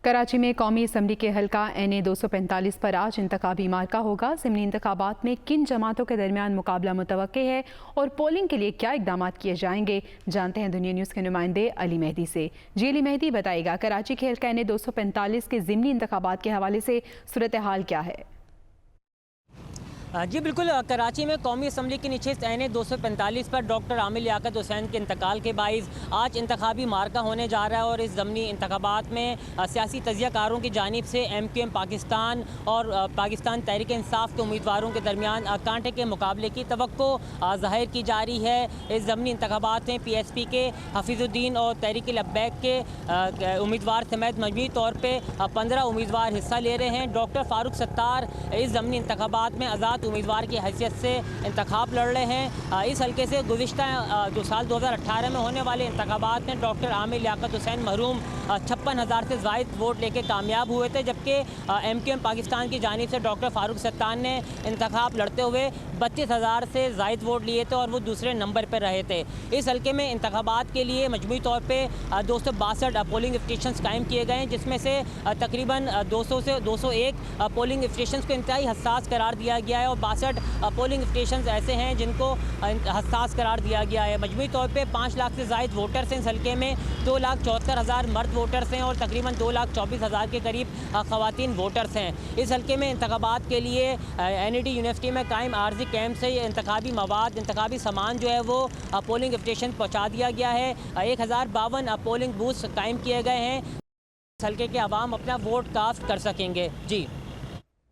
کراچی میں قومی اسمبلی کے حلقہ این اے 245 پر آج انتخابی مارکہ ہوگا۔ ضمنی انتخابات میں کن جماعتوں کے درمیان مقابلہ متوقع ہے اور پولنگ کے لیے کیا اقدامات کیے جائیں گے، جانتے ہیں دنیا نیوز کے نمائندے علی مہدی سے۔ جی علی مہدی، بتائے گا کراچی کے حلقہ این اے 245 کے ضمنی انتخابات کے حوالے سے صورتحال کیا ہے؟ جی بالکل، کراچی میں قومی اسمبلی کی نشست این اے 245 پر ڈاکٹر عامر لیاقت حسین کے انتقال کے باعث آج انتخابی مارکہ ہونے جا رہا ہے اور اس ضمنی انتخابات میں سیاسی تجزیہ کاروں کی جانب سے ایم کیو ایم پاکستان اور پاکستان تحریک انصاف کے امیدواروں کے درمیان کانٹے کے مقابلے کی توقع ظاہر کی جا رہی ہے۔ اس ضمنی انتخابات میں پی ایس پی کے حفیظ الدین اور تحریک لبیک کے امیدوار سمیت مجموعی طور پہ 15 امیدوار حصہ لے رہے ہیں۔ ڈاکٹر فاروق ستار اس ضمنی انتخابات میں آزاد امیدوار کی حیثیت سے انتخاب لڑ رہے ہیں۔ اس حلقے سے گزشتہ سال 2018 میں ہونے والے انتخابات میں ڈاکٹر عامر لیاقت حسین محروم 56,000 سے زائد ووٹ لے کے کامیاب ہوئے تھے، جبکہ ایم کیو ایم پاکستان کی جانب سے ڈاکٹر فاروق ستار نے انتخاب لڑتے ہوئے 32,000 سے زائد ووٹ لیے تھے اور وہ دوسرے نمبر پر رہے تھے۔ اس حلقے میں انتخابات کے لیے مجموعی طور پہ 262 پولنگ اسٹیشنز قائم کیے گئے ہیں، جس میں سے تقریباً 200 سے 201 پولنگ اسٹیشنز کو انتہائی حساس قرار دیا گیا ہے اور 62 پولنگ اسٹیشنز ایسے ہیں جن کو حساس قرار دیا گیا ہے۔ مجموعی طور پہ 5 لاکھ سے زائد ووٹرز ہیں اس حلقے میں، 2,74,000 مرد ووٹرز ہیں اور تقریباً 2,24,000 کے قریب خواتین ووٹرز ہیں۔ اس حلقے میں انتخابات کے لیے این ای ڈی یونیورسٹی میں قائم عارضی کیمپ سے انتخابی مواد، انتخابی سامان جو ہے وہ پولنگ اسٹیشن پہنچا دیا گیا ہے۔ 1,052 پولنگ بوتھ قائم کیے گئے ہیں۔ اس حلقے کے عوام اپنا ووٹ کاسٹ کر سکیں گے۔ جی